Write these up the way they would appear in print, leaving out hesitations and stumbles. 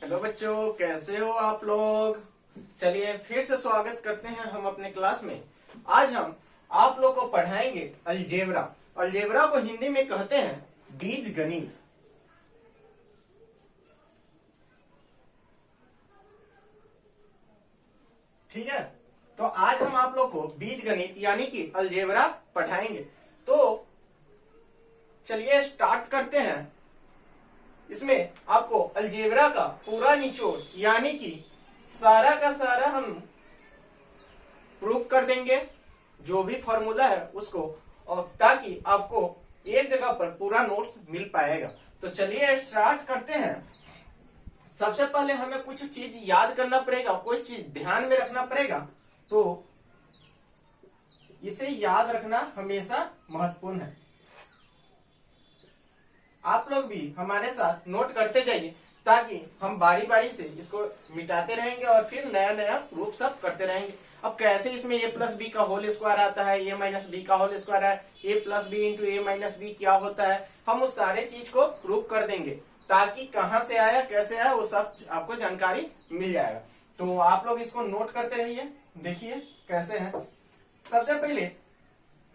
Hello बच्चों, कैसे हो आप लोग। चलिए फिर से स्वागत करते हैं हम अपने क्लास में। आज हम आप लोग को पढ़ाएंगे अलजेब्रा। अलजेब्रा को हिंदी में कहते हैं बीज गणित। ठीक है, तो आज हम आप लोग को बीज गणित यानी कि अलजेब्रा पढ़ाएंगे। तो चलिए स्टार्ट करते हैं। इसमें आपको अलजेब्रा का पूरा निचोड़ यानी कि सारा का सारा हम प्रूफ कर देंगे, जो भी फॉर्मूला है उसको, और ताकि आपको एक जगह पर पूरा नोट्स मिल पाएगा। तो चलिए स्टार्ट करते हैं। सबसे पहले हमें कुछ चीज याद करना पड़ेगा, कुछ चीज ध्यान में रखना पड़ेगा। तो इसे याद रखना हमेशा महत्वपूर्ण है। आप लोग भी हमारे साथ नोट करते जाइए ताकि हम बारी बारी से इसको मिटाते रहेंगे और फिर नया नया प्रूफ सब करते रहेंगे। अब कैसे इसमें a प्लस बी का होल स्क्वायर आता है, a माइनस बी का होल स्क्वायर है, a plus B into A minus B क्या होता है, हम उस सारे चीज को प्रूफ कर देंगे ताकि कहाँ से आया कैसे आया वो सब आपको जानकारी मिल जाएगा। तो आप लोग इसको नोट करते रहिए। देखिए कैसे है। सबसे पहले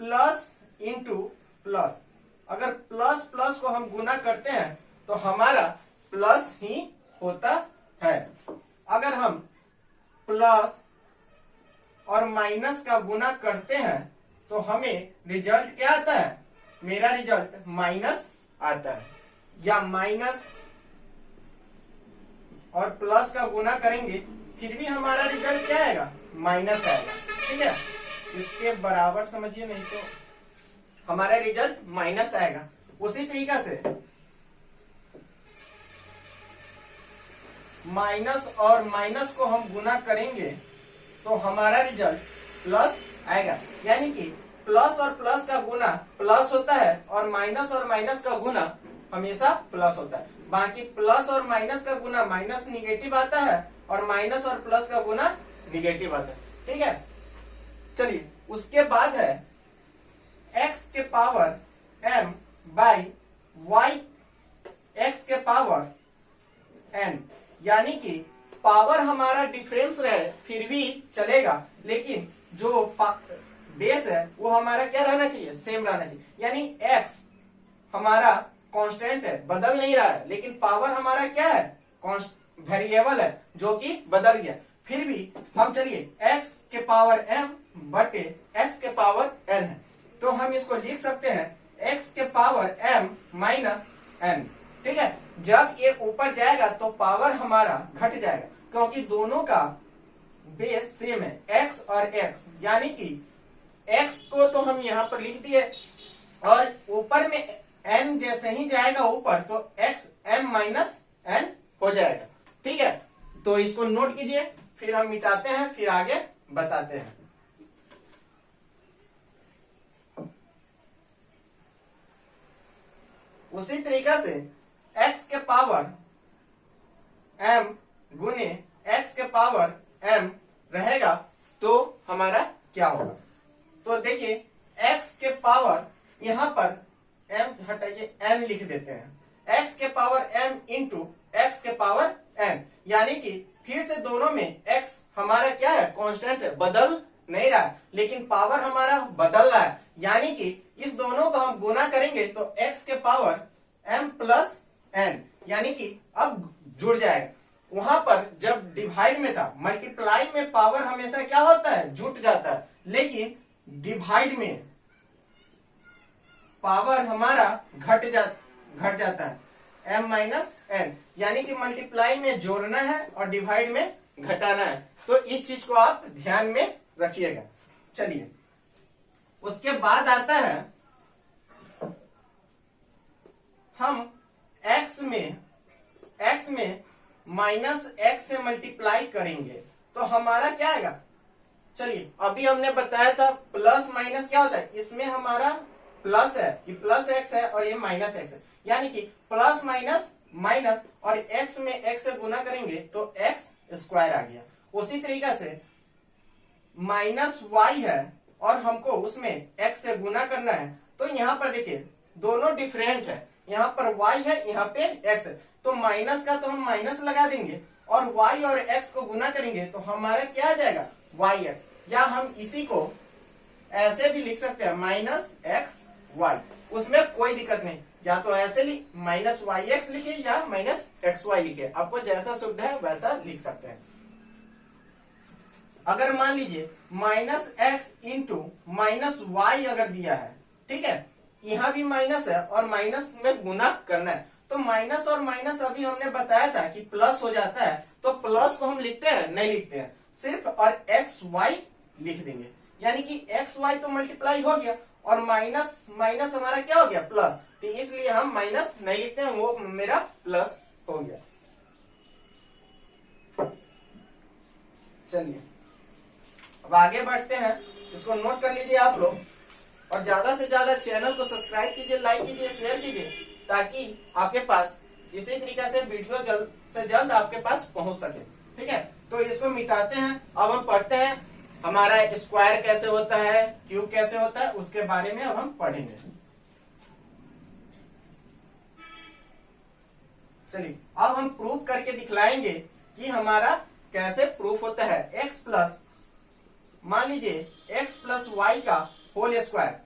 प्लस इंटू प्लस, अगर प्लस प्लस को हम गुना करते हैं तो हमारा प्लस ही होता है। अगर हम प्लस और माइनस का गुना करते हैं तो हमें रिजल्ट क्या आता है, मेरा रिजल्ट माइनस आता है। या माइनस और प्लस का गुना करेंगे फिर भी हमारा रिजल्ट क्या आएगा, माइनस आएगा। ठीक है, इसके बराबर समझिए, नहीं तो हमारा रिजल्ट माइनस आएगा। उसी तरीका से माइनस और माइनस को हम गुना करेंगे तो हमारा रिजल्ट प्लस आएगा। यानी कि प्लस और प्लस का गुना प्लस होता है और माइनस का गुना हमेशा प्लस होता है। बाकी प्लस और माइनस का गुना माइनस निगेटिव आता है और माइनस और प्लस का गुना निगेटिव आता है। ठीक है, चलिए उसके बाद है x के power m by y x के पावर n, यानी कि पावर हमारा डिफरेंस रहे फिर भी चलेगा, लेकिन जो बेस है वो हमारा क्या रहना चाहिए, सेम रहना चाहिए। यानी x हमारा कांस्टेंट है, बदल नहीं रहा है, लेकिन पावर हमारा क्या है, वेरिएबल है जो कि बदल गया। फिर भी हम चलिए x के पावर m बटे x के पावर n है, तो हम इसको लिख सकते हैं x के पावर m माइनस n। ठीक है, जब ये ऊपर जाएगा तो पावर हमारा घट जाएगा क्योंकि दोनों का बेस सेम है, x और x। यानी कि x को तो हम यहाँ पर लिख दिए और ऊपर में n जैसे ही जाएगा ऊपर तो x m माइनस n हो जाएगा। ठीक है, तो इसको नोट कीजिए, फिर हम मिटाते हैं, फिर आगे बताते हैं। उसी तरीका से x के पावर m गुने x के पावर m रहेगा तो हमारा क्या होगा। तो देखिए x के पावर, यहां पर m हटाइए n लिख देते हैं, x के पावर m इंटू x के पावर n, यानी कि फिर से दोनों में x हमारा क्या है, कांस्टेंट है, बदल नहीं रहा है, लेकिन पावर हमारा बदल रहा है। यानी कि इस दोनों को हम गुना करेंगे तो x के पावर m प्लस n, यानी कि अब जुड़ जाएगा। वहां पर जब डिवाइड में था, मल्टीप्लाई में पावर हमेशा क्या होता है, जुट जाता है, लेकिन डिवाइड में पावर हमारा घट जाता है, m माइनस n। यानी कि मल्टीप्लाई में जोड़ना है और डिवाइड में घटाना है। तो इस चीज को आप ध्यान में रखिएगा। चलिए उसके बाद आता है हम x में माइनस एक्स से मल्टीप्लाई करेंगे तो हमारा क्या आएगा। चलिए अभी हमने बताया था प्लस माइनस क्या होता है, इसमें हमारा प्लस है, ये प्लस एक्स है और ये माइनस एक्स है, यानी कि प्लस माइनस माइनस और एक्स में एक्स से गुना करेंगे तो एक्स स्क्वायर आ गया। उसी तरीका से माइनस वाई है और हमको उसमें एक्स से गुना करना है, तो यहाँ पर देखिए दोनों डिफरेंट है, यहाँ पर y है, यहाँ पे x है, तो माइनस का तो हम माइनस लगा देंगे और y और x को गुना करेंगे तो हमारा क्या आ जाएगा yx। या हम इसी को ऐसे भी लिख सकते हैं माइनस एक्स वाई, उसमें कोई दिक्कत नहीं, या तो ऐसे माइनस वाई एक्स लिखे या माइनस एक्स वाई लिखे, आपको जैसा सुविधा है वैसा लिख सकते हैं। अगर मान लीजिए minus X into minus Y अगर दिया है, ठीक है, यहाँ भी माइनस है और माइनस में गुना करना है, तो माइनस और माइनस अभी हमने बताया था कि प्लस हो जाता है, तो प्लस को हम लिखते हैं नहीं लिखते हैं, सिर्फ और एक्स वाई लिख देंगे, यानी कि एक्स वाई तो मल्टीप्लाई हो गया और माइनस माइनस हमारा क्या हो गया प्लस, तो इसलिए हम माइनस नहीं लिखते हैं, वो मेरा प्लस हो गया। चलिए अब आगे बढ़ते हैं, इसको नोट कर लीजिए आप लोग, और ज्यादा से ज्यादा चैनल को सब्सक्राइब कीजिए, लाइक कीजिए, शेयर कीजिए, ताकि आपके पास इसी तरीके से वीडियो जल्द से जल्द आपके पास पहुंच सके। ठीक है, तो इसको मिटाते हैं, अब हम पढ़ते हैं हमारा स्क्वायर कैसे होता है, क्यूब कैसे होता है, उसके बारे में अब हम पढ़ेंगे। चलिए अब हम प्रूफ करके दिखलाएंगे कि हमारा कैसे प्रूफ होता है। x प्लस, मान लीजिए x प्लस वाई का होल स्क्वायर।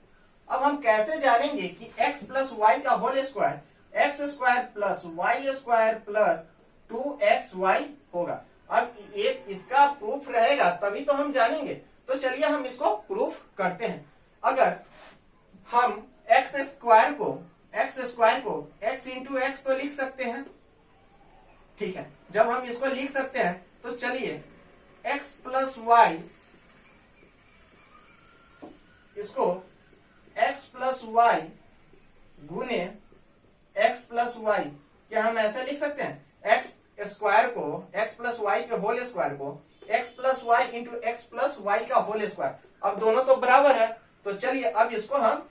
अब हम कैसे जानेंगे कि x प्लस वाई का whole square X square plus Y square plus 2xy होगा। अब ये इसका प्रूफ रहेगा तभी तो हम जानेंगे, तो चलिए हम इसको प्रूफ करते हैं। अगर हम एक्स स्क्वायर को x इंटू एक्स तो लिख सकते हैं, ठीक है, जब हम इसको लिख सकते हैं तो चलिए x प्लस वाई, इसको x प्लस वाई गुने x प्लस वाई, क्या हम ऐसे लिख सकते हैं x स्क्वायर को, x प्लस वाई के होल स्क्वायर को x plus Y into X plus Y का होल स्क्वायर। अब दोनों तो बराबर है, तो चलिए अब इसको हम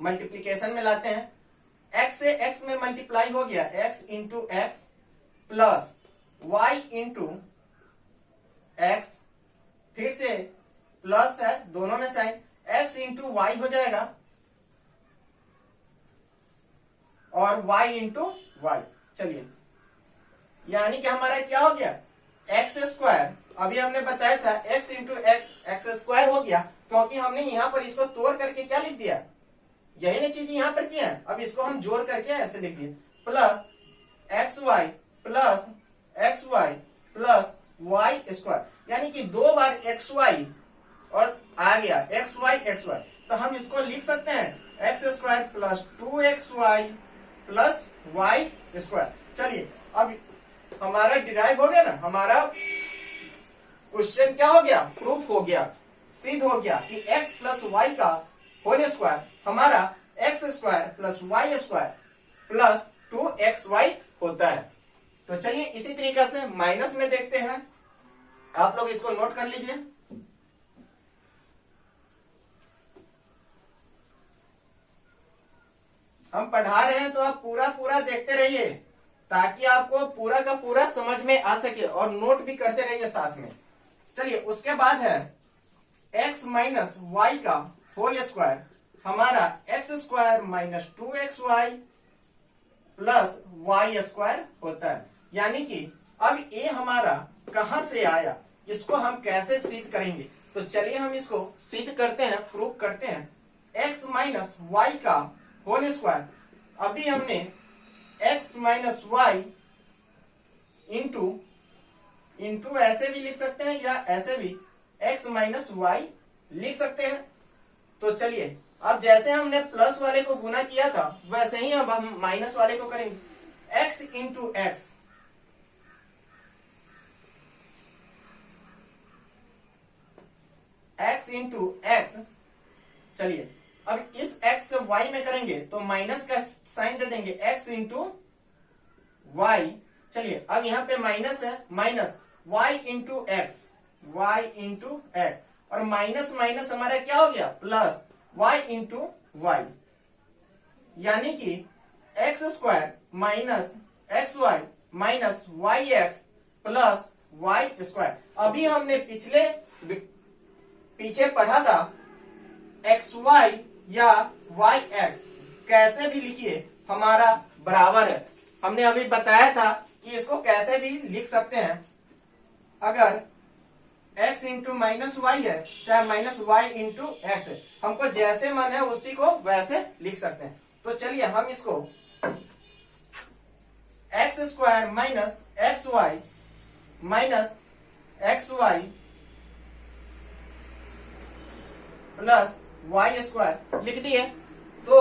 मल्टीप्लीकेशन में लाते हैं। x से x में मल्टीप्लाई हो गया, x into X plus y into x, फिर से प्लस है दोनों में साइन, x इंटू वाई हो जाएगा और y इंटू वाई। चलिए यानी कि हमारा क्या हो गया एक्स स्क्वायर, अभी हमने बताया था x इंटू एक्स स्क्वायर हो गया, क्योंकि हमने यहाँ पर इसको तोड़ करके क्या लिख दिया, यही ना चीज यहाँ पर किया है, अब इसको हम जोड़ करके ऐसे लिख दिए plus X Y plus Y square, यानी कि दो बार एक्स वाई और आ गया एक्स वाई, तो हम इसको लिख सकते हैं X square plus 2xy plus Y square. चलिए अब हमारा डिराइव हो गया ना, हमारा क्वेश्चन क्या हो गया, प्रूफ हो गया, सिद्ध हो गया कि x प्लस वाई का होल स्क्वायर हमारा X square plus Y square plus 2xy होता है। तो चलिए इसी तरीके से माइनस में देखते हैं, आप लोग इसको नोट कर लीजिए। हम पढ़ा रहे हैं तो आप पूरा देखते रहिए, ताकि आपको पूरा का पूरा समझ में आ सके, और नोट भी करते रहिए साथ में। चलिए उसके बाद है x माइनस वाई का होल स्क्वायर हमारा X square minus 2xy plus Y square होता है। यानी कि अब ये हमारा कहां से आया, इसको हम कैसे सिद्ध करेंगे, तो चलिए हम इसको सिद्ध करते हैं, प्रूफ करते हैं। x माइनस वाई का होल स्क्वायर, अभी हमने x माइनस वाई इंटू ऐसे भी लिख सकते हैं या ऐसे भी x माइनस वाई लिख सकते हैं। तो चलिए अब जैसे हमने प्लस वाले को गुना किया था वैसे ही अब हम माइनस वाले को करेंगे, x into x, x into x. चलिए अब इस x से y में करेंगे तो माइनस का साइन दे देंगे, x इंटू वाई। चलिए अब यहाँ पे माइनस है, माइनस y इंटू एक्स, और माइनस माइनस हमारा क्या हो गया प्लस y इंटू वाई, यानी कि X square minus X Y minus Y X plus Y square. अभी हमने पीछे पढ़ा था एक्स वाई या वाई एक्स कैसे भी लिखिए हमारा बराबर है। हमने अभी बताया था कि इसको कैसे भी लिख सकते हैं। अगर x इंटू माइनस वाई है चाहे माइनस वाई इंटू एक्स है, हमको जैसे मन है उसी को वैसे लिख सकते हैं। तो चलिए हम इसको X square minus X Y minus X Y plus Y square लिख दिए तो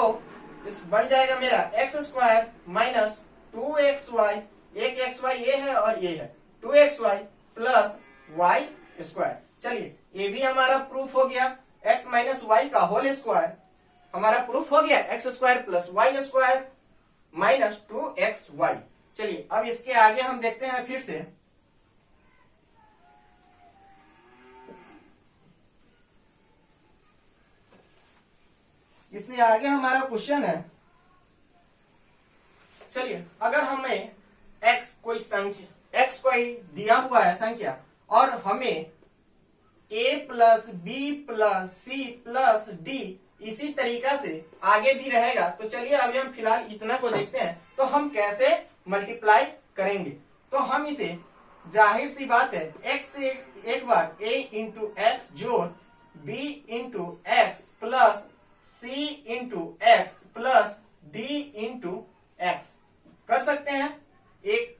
इस बन जाएगा मेरा एक्स स्क्वायर माइनस 2xy, एक एक्स वाई ये है और ये है 2xy प्लस वाई स्क्वायर। चलिए ये भी हमारा प्रूफ हो गया। x माइनस वाई का होल स्क्वायर हमारा प्रूफ हो गया X square plus Y square minus 2xy। चलिए अब इसके आगे हम देखते हैं फिर से। इससे आगे हमारा क्वेश्चन है, चलिए अगर हमें x कोई संख्या x कोई दिया हुआ है संख्या और हमें a plus B plus C plus D इसी तरीका से आगे भी रहेगा, तो चलिए अभी हम फिलहाल इतना को देखते हैं तो हम कैसे मल्टीप्लाई करेंगे। तो हम इसे जाहिर सी बात है x से एक बार a इंटू एक्स जोड़ b into X plus c into X plus d into x कर सकते हैं। एक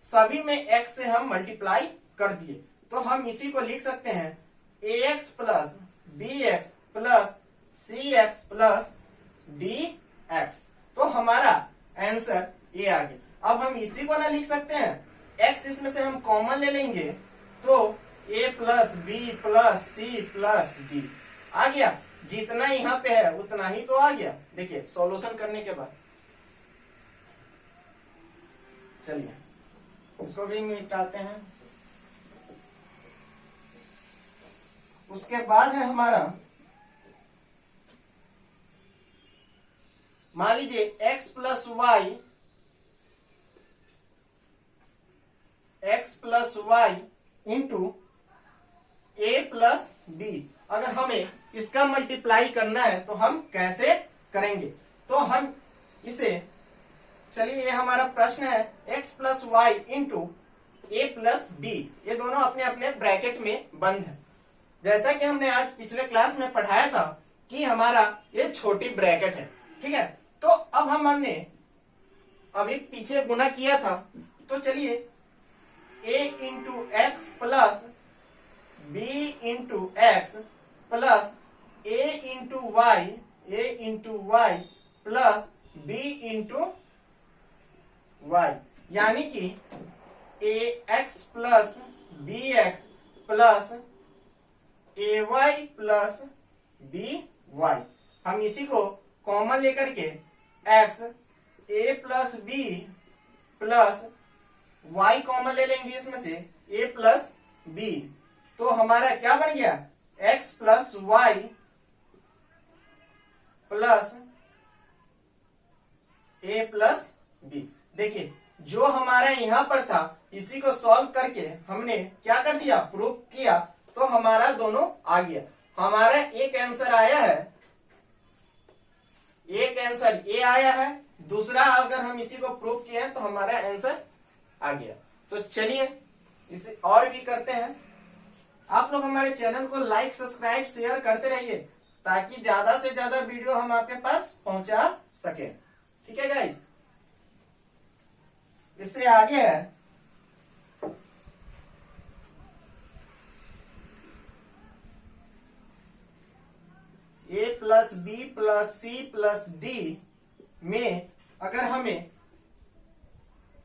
सभी में x से हम मल्टीप्लाई कर दिए तो हम इसी को लिख सकते हैं ax plus bx plus cx plus dx। तो हमारा आंसर ये आ गया। अब हम इसी को ना लिख सकते हैं x इसमें से हम कॉमन ले लेंगे तो a plus B plus C plus D आ गया। जितना यहाँ पे है उतना ही तो आ गया। देखिए सॉल्यूशन करने के बाद चलिए इसको भी मिटाते हैं। उसके बाद है हमारा, मान लीजिए x plus Y into A plus B. अगर हमें इसका मल्टीप्लाई करना है तो हम कैसे करेंगे। तो हम इसे, चलिए ये हमारा प्रश्न है x plus Y into A plus B, ये दोनों अपने अपने ब्रैकेट में बंद है। जैसा कि हमने आज पिछले क्लास में पढ़ाया था कि हमारा ये छोटी ब्रैकेट है, ठीक है। तो अब हमने अभी पीछे गुना किया था तो चलिए a into X plus b into X plus a into Y plus b into Y, यानी कि ax plus bx plus ay plus by। हम इसी को कॉमन लेकर के x a plus b plus y common ले लेंगे इसमें से a प्लस b। तो हमारा क्या बन गया x plus Y plus a plus b। देखिए जो हमारा यहाँ पर था इसी को सॉल्व करके हमने क्या कर दिया, प्रूफ किया, तो हमारा दोनों आ गया। हमारा एक आंसर आया है, एक आंसर ए आया है, दूसरा अगर हम इसी को प्रूव किए तो हमारा आंसर आ गया। तो चलिए इसे और भी करते हैं। आप लोग हमारे चैनल को लाइक सब्सक्राइब शेयर करते रहिए ताकि ज्यादा से ज्यादा वीडियो हम आपके पास पहुंचा सके, ठीक है गाइस। इससे आगे है a plus B plus C plus D में अगर हमें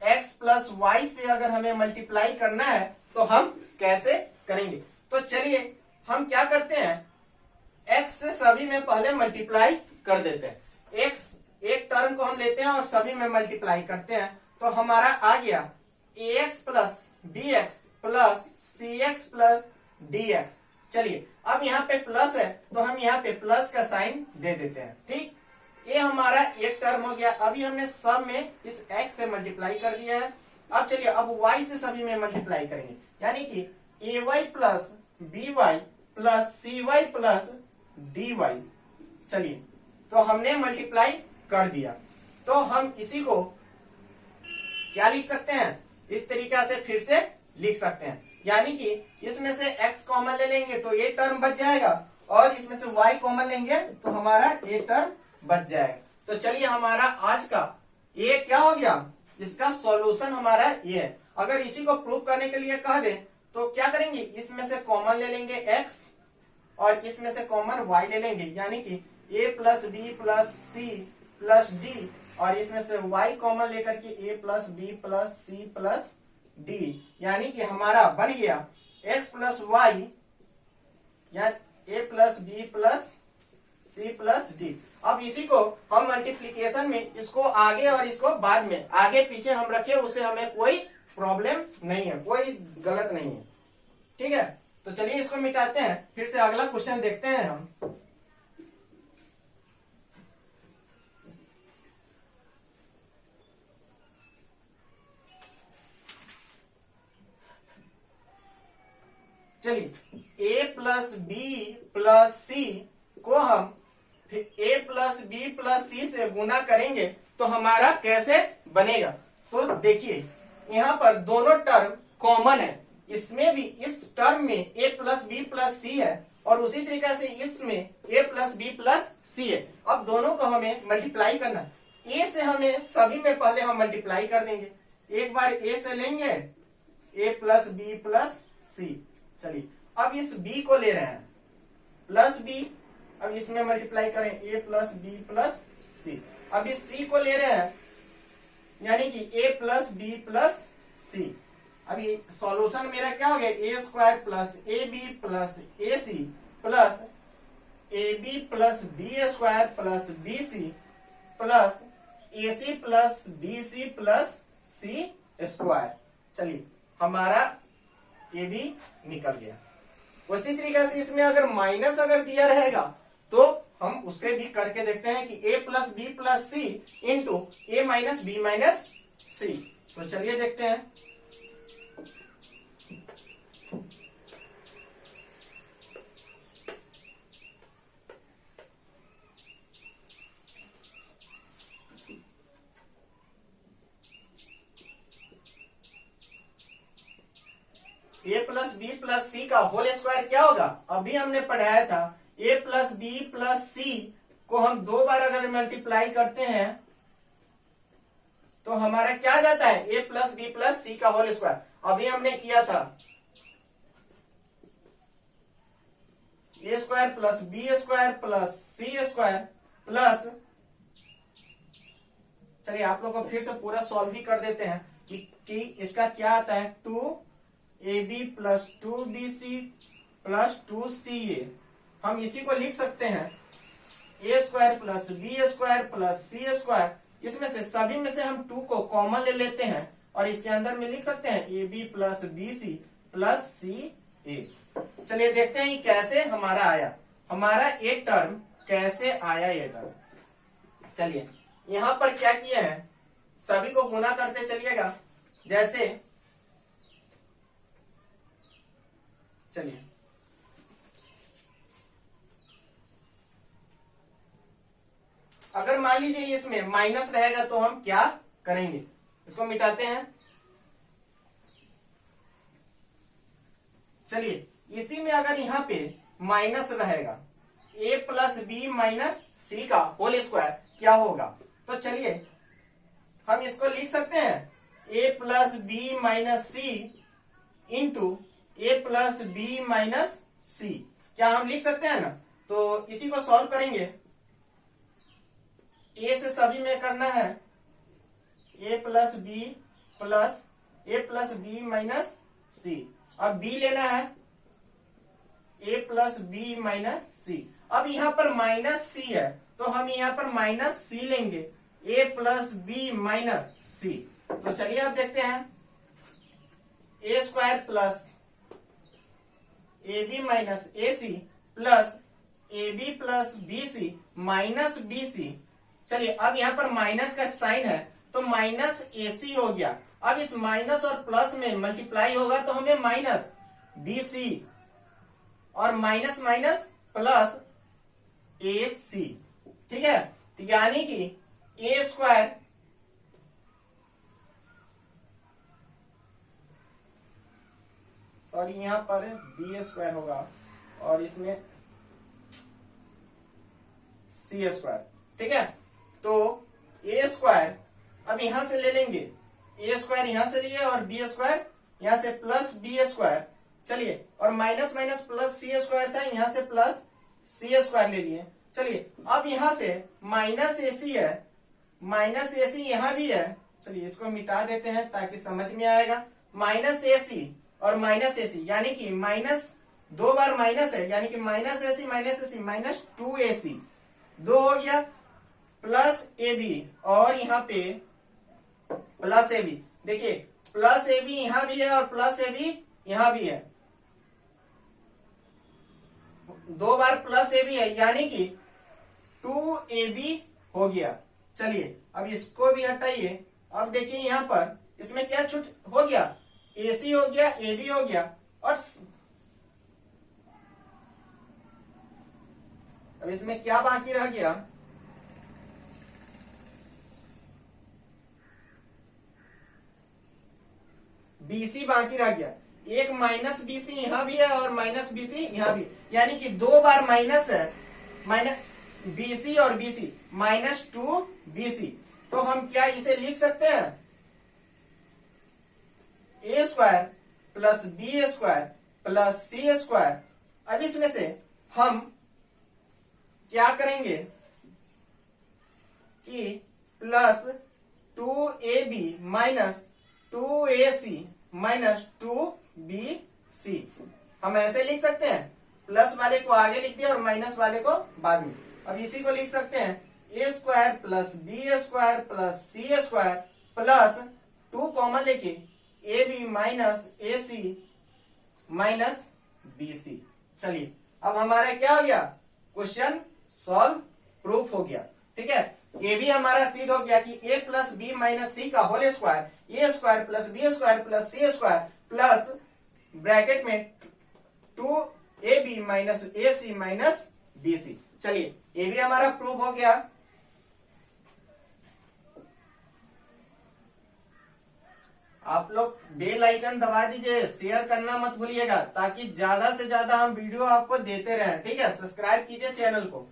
x प्लस वाई से अगर हमें मल्टीप्लाई करना है तो हम कैसे करेंगे। तो चलिए हम क्या करते हैं, x से सभी में पहले मल्टीप्लाई कर देते हैं। x एक टर्म को हम लेते हैं और सभी में मल्टीप्लाई करते हैं तो हमारा आ गया ax plus bx plus cx plus dx। चलिए अब यहाँ पे प्लस है तो हम यहाँ पे प्लस का साइन दे देते हैं, ठीक। ये हमारा एक टर्म हो गया। अभी हमने सब में इस x से मल्टीप्लाई कर दिया है। अब चलिए अब y से सभी में मल्टीप्लाई करेंगे, यानी कि ay plus by plus cy plus dy। चलिए तो हमने मल्टीप्लाई कर दिया। तो हम इसी को क्या लिख सकते हैं, इस तरीका से फिर से लिख सकते हैं, यानी कि इसमें से x कॉमन ले लेंगे तो ये टर्म बच जाएगा और इसमें से y कॉमन लेंगे तो हमारा ये टर्म बच जाएगा। तो चलिए हमारा आज का ये क्या हो गया, इसका सॉल्यूशन हमारा ये है। अगर इसी को प्रूव करने के लिए कह दे तो क्या करेंगे, इसमें से कॉमन ले लेंगे x और इसमें से कॉमन y ले लेंगे, यानी कि a plus B plus C plus D और इसमें से y कॉमन लेकर के a plus B plus C plus D, यानी कि हमारा बन गया x प्लस वाई या a plus B plus C plus D. अब इसी को हम मल्टीप्लीकेशन में इसको आगे और इसको बाद में आगे पीछे हम रखे, उसे हमें कोई प्रॉब्लम नहीं है, कोई गलत नहीं है। ठीक है, तो चलिए इसको मिटाते हैं, फिर से अगला क्वेश्चन देखते हैं हम। चलिए a प्लस बी प्लस सी को हम फिर a प्लस बी प्लस सी से गुना करेंगे तो हमारा कैसे बनेगा। तो देखिए यहाँ पर दोनों टर्म कॉमन है, इसमें भी इस टर्म में a प्लस बी प्लस सी है और उसी तरीके से इसमें a प्लस बी प्लस सी है। अब दोनों को हमें मल्टीप्लाई करना है, a से हमें सभी में पहले हम मल्टीप्लाई कर देंगे, एक बार a से लेंगे a प्लस बी प्लस सी। चलिए अब इस b को ले रहे हैं प्लस b, अब इसमें मल्टीप्लाई करें a plus B plus C. अब इस c को ले रहे हैं यानी कि a plus B plus C. अब ये सॉल्यूशन मेरा क्या हो गया, a square plus A B plus A C plus A B plus B square plus B C plus A C plus B C plus C square. चलिए हमारा ये भी निकल गया। उसी तरीके से इसमें अगर माइनस अगर दिया रहेगा तो हम उसके भी करके देखते हैं कि a plus B plus C into A minus B minus C. तो चलिए देखते हैं। a plus B plus C का होल स्क्वायर क्या होगा, अभी हमने पढ़ाया था a प्लस बी प्लस सी को हम दो बार अगर मल्टीप्लाई करते हैं तो हमारा क्या आ जाता है, a plus B plus C का होल स्क्वायर। अभी हमने किया था a square plus B square plus C square plus, चलिए आप लोग को फिर से पूरा सॉल्व ही कर देते हैं कि इसका क्या आता है, 2ab plus 2bc plus 2ca। हम इसी को लिख सकते हैं a square plus B square plus C square, इसमें से सभी में से हम 2 को कॉमन ले लेते हैं और इसके अंदर में लिख सकते हैं A B plus B C plus C A. चलिए देखते हैं कैसे हमारा आया, हमारा ये टर्म कैसे आया ये टर्म। चलिए यहां पर क्या किए हैं, सभी को गुना करते चलिएगा। जैसे चलिए अगर मान लीजिए इसमें माइनस रहेगा तो हम क्या करेंगे, इसको मिटाते हैं। चलिए इसी में अगर यहाँ पे माइनस रहेगा a plus B minus C का होल स्क्वायर क्या होगा, तो चलिए हम इसको लिख सकते हैं a plus B minus C into A plus B minus C, क्या हम लिख सकते हैं ना। तो इसी को सॉल्व करेंगे, ए से सभी में करना है a प्लस बी माइनस सी। अब बी लेना है a प्लस बी माइनस सी। अब यहाँ पर माइनस सी है तो हम यहाँ पर माइनस सी लेंगे, a plus B minus C. तो चलिए अब देखते हैं, a square plus A B minus A C plus A B plus B C minus B C. चलिए अब यहाँ पर माइनस का साइन है तो माइनस ए सी हो गया। अब इस माइनस और प्लस में मल्टीप्लाई होगा तो हमें माइनस बी सी और माइनस माइनस प्लस ए सी। ठीक है, तो यानी कि ए स्क्वायर सॉरी यहां पर बी स्क्वायर होगा और इसमें सी स्क्वायर, ठीक है। तो ए स्क्वायर अब यहां से ले लेंगे, ए स्क्वायर यहां से लिए और बी स्क्वायर यहां से प्लस बी स्क्वायर, चलिए, और minus minus plus C square था, यहां से प्लस सी स्क्वायर ले लिए। चलिए अब यहां से माइनस ए सी है, माइनस ए सी यहां भी है, चलिए इसको मिटा देते हैं ताकि समझ में आएगा। माइनस ए सी और माइनस ए सी यानी कि माइनस दो बार माइनस है, यानी कि minus A C minus 2ac, दो हो गया, प्लस ए बी और यहाँ पे प्लस ए बी। देखिए प्लस ए बी यहां भी है और प्लस ए बी यहां भी है, दो बार प्लस ए बी है यानी कि 2ab हो गया। चलिए अब इसको भी हटाइए। अब देखिए यहां पर इसमें क्या छूट हो गया, AC हो गया, AB हो गया, और अब इसमें क्या बाकी रह गया, BC बाकी रह गया। एक माइनस BC यहां भी है और माइनस BC यहां भी, यानी कि दो बार माइनस है, माइनस BC और BC, माइनस 2BC। तो हम क्या इसे लिख सकते हैं, A square plus B square plus C square. अब इसमें से हम क्या करेंगे कि plus 2ab minus 2ac minus 2bc, हम ऐसे लिख सकते हैं, प्लस वाले को आगे लिख दिया और माइनस वाले को बाद में। अब इसी को लिख सकते हैं A square plus B square plus C square plus 2 common लेके A B minus A C minus B C. चलिए अब हमारा क्या हो गया, क्वेश्चन सॉल्व, प्रूफ हो गया, ठीक है। ये भी हमारा सिद्ध हो गया कि A plus B minus C का whole square, A square plus B square plus C square plus bracket में 2ab minus A C minus B C. चलिए ये भी हमारा प्रूफ हो गया। आप लोग बेल आइकन दबा दीजिए, शेयर करना मत भूलिएगा ताकि ज्यादा से ज्यादा हम वीडियो आपको देते रहें, ठीक है। सब्सक्राइब कीजिए चैनल को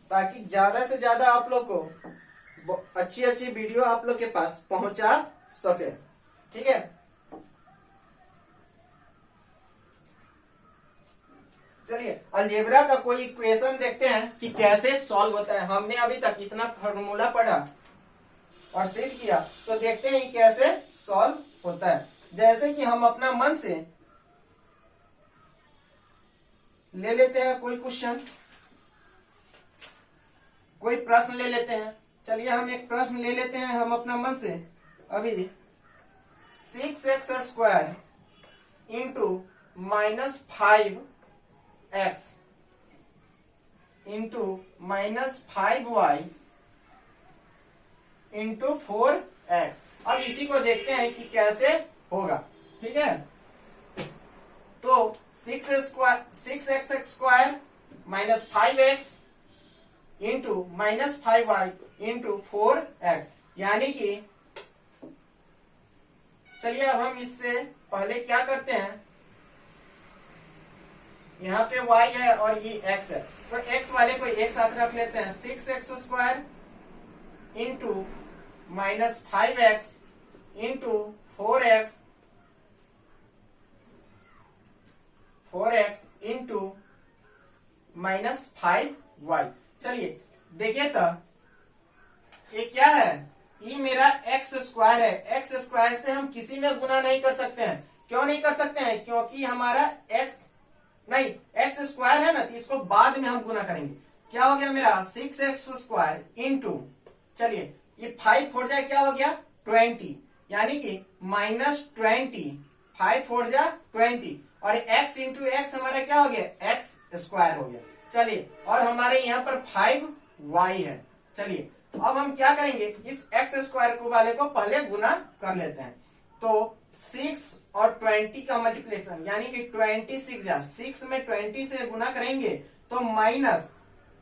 ताकि ज्यादा से ज्यादा आप लोग को अच्छी अच्छी वीडियो आप लोग के पास पहुंचा सके, ठीक है। चलिए अलजेब्रा का कोई इक्वेशन देखते हैं कि कैसे सॉल्व होता है। हमने अभी तक इतना फॉर्मूला पढ़ा और सीख किया, तो देखते हैं कैसे सॉल्व होता है। जैसे कि हम अपना मन से ले लेते हैं कोई क्वेश्चन, कोई प्रश्न ले लेते हैं। चलिए हम एक प्रश्न ले लेते हैं हम अपना मन से। अभी 6x square into minus 5x into minus 5y into 4x। अब इसी को देखते हैं कि कैसे होगा, ठीक है। तो 6x square minus 5x into minus 5y into 4x, यानी कि चलिए अब हम इससे पहले क्या करते हैं, यहाँ पे y है और ये x है, तो x वाले को एक साथ रख लेते हैं। 6x square into minus 5x into 4x into minus 5y। चलिए देखिए तो ये क्या है, ये मेरा x स्क्वायर है। x स्क्वायर से हम किसी में गुना नहीं कर सकते हैं। क्यों नहीं कर सकते हैं, क्योंकि हमारा x स्क्वायर है ना, तो इसको बाद में हम गुना करेंगे। क्या हो गया मेरा 6x स्क्वायर इंटू, चलिए ये 5 फोड़ जाए क्या हो गया 20, यानी कि माइनस 20, 5 फोड़ जा 20, और x इंटू एक्स हमारा क्या हो गया x स्क्वायर हो गया। चलिए और हमारे यहाँ पर 5y है। चलिए अब हम क्या करेंगे, इस x स्क्वायर को वाले को पहले गुना कर लेते हैं। तो 6 और 20 का मल्टीप्लिकेशन, यानी कि 26 या 6 में 20 से गुना करेंगे तो माइनस,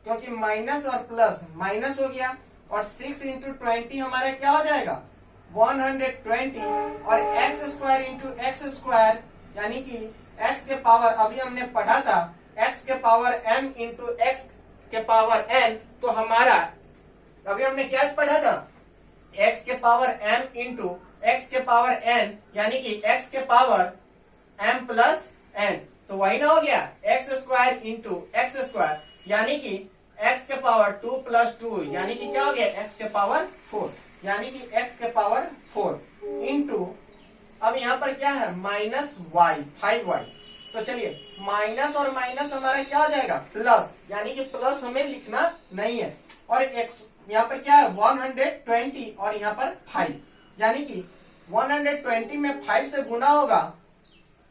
क्योंकि माइनस और प्लस माइनस हो गया, और 6 इंटू 20 हमारा क्या हो जाएगा 120 और x square into x square यानी कि एक्स के पावर अभी हमने पढ़ा था एक्स के पावर m इंटू एक्स के पावर n। तो हमारा अभी हमने क्या पढ़ा था x के पावर m इंटू एक्स के पावर n यानी कि x के पावर m प्लस n। तो वही ना हो गया X square into x square यानी कि x के पावर 2 प्लस 2 यानी कि क्या हो गया x के पावर 4 यानी कि x के पावर 4 इंटू अब यहाँ पर क्या है माइनस y 5y। तो चलिए माइनस और माइनस हमारा क्या हो जाएगा प्लस यानी कि प्लस हमें लिखना नहीं है और x यहाँ पर क्या है 120 और यहाँ पर 5 यानी कि 120 में 5 से गुना होगा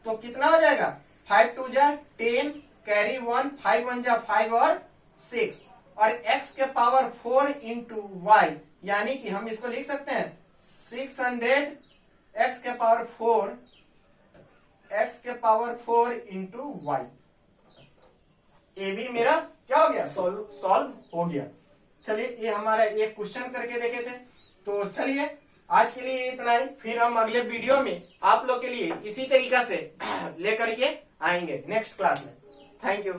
तो कितना हो जाएगा 5 2 जा 10 कैरी 1 5 1 जा 5 और 6 और x के पावर 4 इंटू y यानी कि हम इसको लिख सकते हैं 600 x के पावर 4 इंटू y। ये भी मेरा क्या हो गया सॉल्व हो गया। चलिए ये हमारा एक क्वेश्चन करके देखे थे। तो चलिए आज के लिए इतना ही, फिर हम अगले वीडियो में आप लोग के लिए इसी तरीका से लेकर के आएंगे नेक्स्ट क्लास में। Thank you.